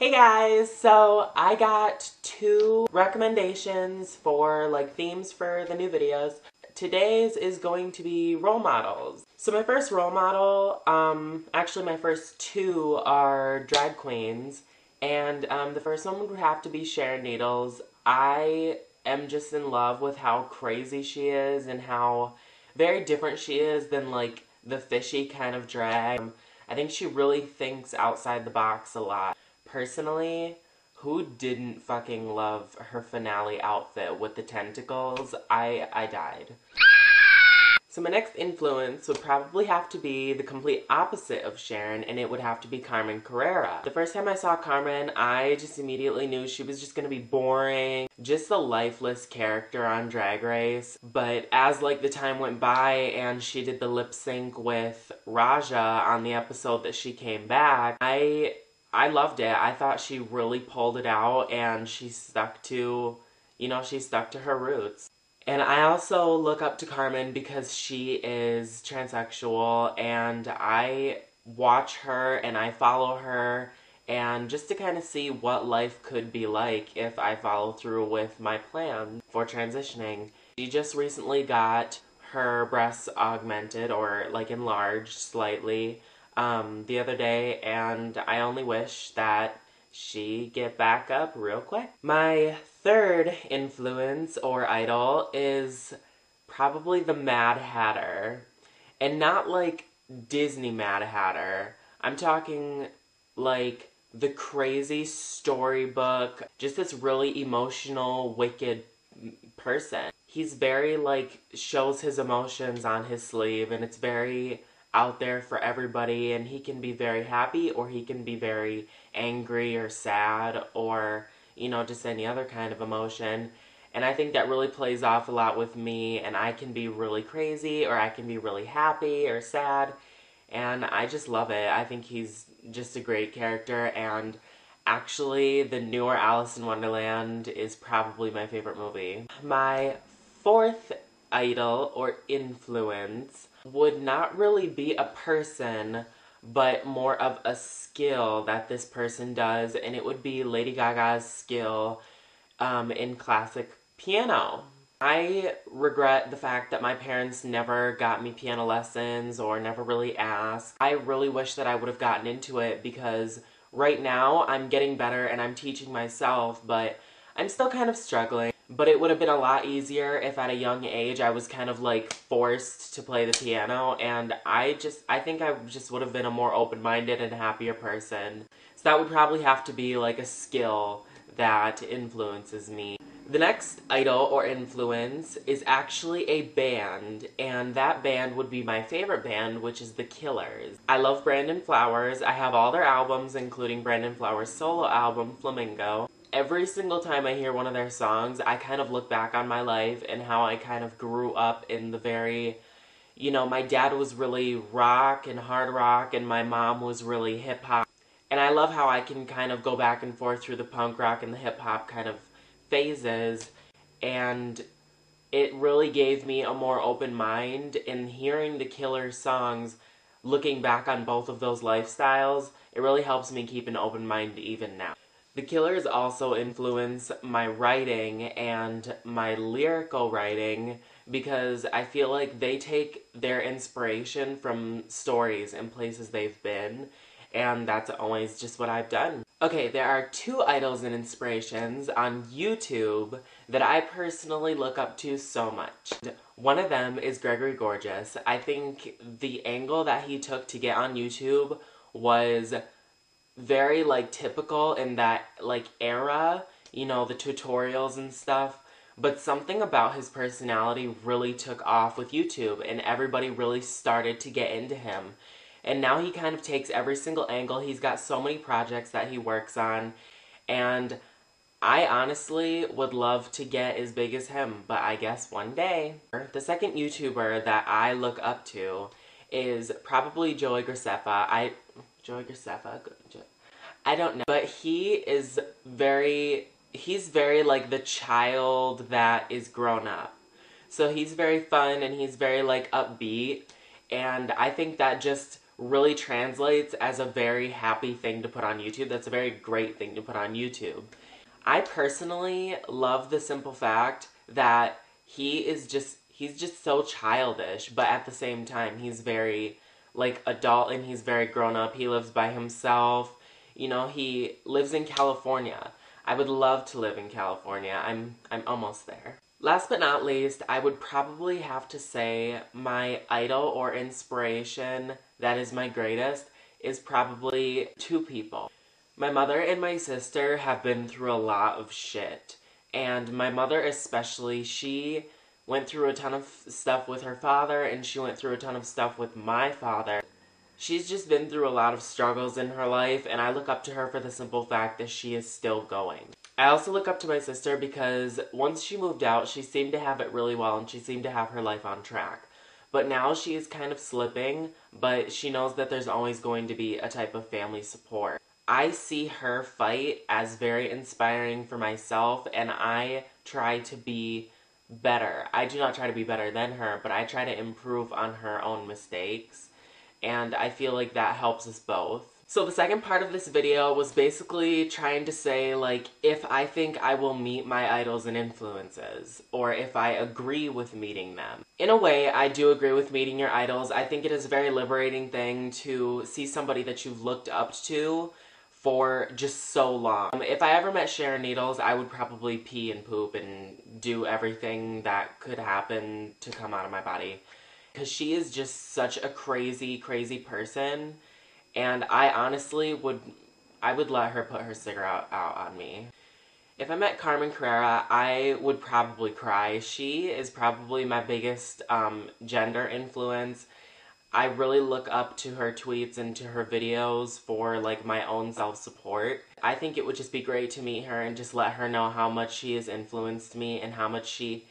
Hey guys, so I got two recommendations for themes for the new videos. Today's is going to be role models. So my first role model, actually my first two are drag queens, and the first one would have to be Sharon Needles. I am just in love with how crazy she is and how very different she is than the fishy kind of drag. I think she really thinks outside the box a lot. Personally, who didn't fucking love her finale outfit with the tentacles? I died. So my next influence would probably have to be the complete opposite of Sharon, and it would have to be Carmen Carrera. The first time I saw Carmen, I just immediately knew she was just gonna be boring, just a lifeless character on Drag Race. But as the time went by and she did the lip sync with Raja on the episode that she came back, I loved it. I thought she really pulled it out and she stuck to, she stuck to her roots. And I also look up to Carmen because she is transsexual and I watch her and I follow her and just to kind of see what life could be like if I follow through with my plan for transitioning. She just recently got her breasts augmented or enlarged slightly the other day, and I only wish that she get back up real quick. My third influence or idol is probably the Mad Hatter, and not Disney Mad Hatter. I'm talking the crazy storybook, just this really emotional, wicked person. He's very shows his emotions on his sleeve, and it's very out there for everybody, and he can be very happy or he can be very angry or sad or just any other kind of emotion. And I think that really plays off a lot with me, and I can be really crazy or I can be really happy or sad, and I just love it. I think he's just a great character, and actually the newer Alice in Wonderland is probably my favorite movie. My fourth idol or influence would not really be a person, but more of a skill that this person does, and it would be Lady Gaga's skill in classic piano. I regret the fact that my parents never got me piano lessons or never really asked. I really wish that I would have gotten into it because right now I'm getting better and I'm teaching myself, but I'm still kind of struggling. But it would have been a lot easier if at a young age I was kind of forced to play the piano, and I think I just would have been a more open-minded and happier person. So that would probably have to be a skill that influences me. The next idol or influence is actually a band, and that band would be my favorite band, which is The Killers. I love Brandon Flowers. I have all their albums, including Brandon Flowers' solo album, Flamingo. Every single time I hear one of their songs, I kind of look back on my life and how I kind of grew up in the very, my dad was really rock and hard rock, and my mom was really hip-hop. And I love how I can kind of go back and forth through the punk rock and the hip-hop kind of phases, and it really gave me a more open mind. In hearing the Killers songs, looking back on both of those lifestyles, it really helps me keep an open mind even now. The Killers also influence my writing and my lyrical writing because I feel like they take their inspiration from stories and places they've been, and that's always just what I've done. Okay, there are two idols and inspirations on YouTube that I personally look up to so much. One of them is Gregory Gorgeous. I think the angle that he took to get on YouTube was very typical in that era, the tutorials and stuff, but something about his personality really took off with YouTube and everybody really started to get into him. And now he kind of takes every single angle. He's got so many projects that he works on, and I honestly would love to get as big as him, but I guess one day. The second YouTuber that I look up to is probably Joey Graceffa. I don't know, but he's very the child that is grown up. So he's very fun and he's very upbeat, and I think that just really translates as a very happy thing to put on YouTube. That's a very great thing to put on YouTube. I personally love the simple fact that he's just so childish, but at the same time, he's very, like, adult and he's very grown up. He lives by himself. You know, he lives in California. I would love to live in California. I'm almost there. Last but not least, I would probably have to say my idol or inspiration that is my greatest is probably two people. My mother and my sister have been through a lot of shit. And my mother especially, she went through a ton of stuff with her father, and she went through a ton of stuff with my father. She's just been through a lot of struggles in her life, and I look up to her for the simple fact that she is still going. I also look up to my sister because once she moved out, she seemed to have it really well, and she seemed to have her life on track. But now she is kind of slipping, but she knows that there's always going to be a type of family support. I see her fight as very inspiring for myself, and I try to be better. I do not try to be better than her, but I try to improve on her own mistakes, and I feel like that helps us both. So the second part of this video was basically trying to say, like, if I think I will meet my idols and influences, or if I agree with meeting them. In a way, I do agree with meeting your idols. I think it is a very liberating thing to see somebody that you've looked up to for just so long. If I ever met Sharon Needles, I would probably pee and poop and do everything that could happen to come out of my body. Because she is just such a crazy, crazy person. And I honestly would let her put her cigarette out on me. If I met Carmen Carrera, I would probably cry. She is probably my biggest gender influence. I really look up to her tweets and to her videos for, like, my own self-support. I think it would just be great to meet her and just let her know how much she has influenced me and how much she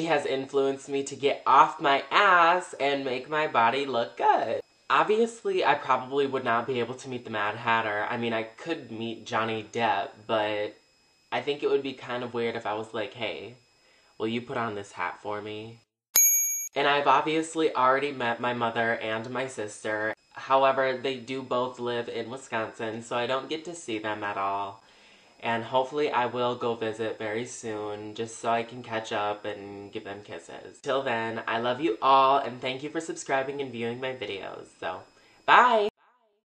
has influenced me to get off my ass and make my body look good. Obviously, I probably would not be able to meet the Mad Hatter. I mean, I could meet Johnny Depp, but I think it would be kind of weird if I was like, hey, will you put on this hat for me? And I've obviously already met my mother and my sister. However, they do both live in Wisconsin, so I don't get to see them at all. And hopefully I will go visit very soon, just so I can catch up and give them kisses. Till then, I love you all, and thank you for subscribing and viewing my videos. So, bye!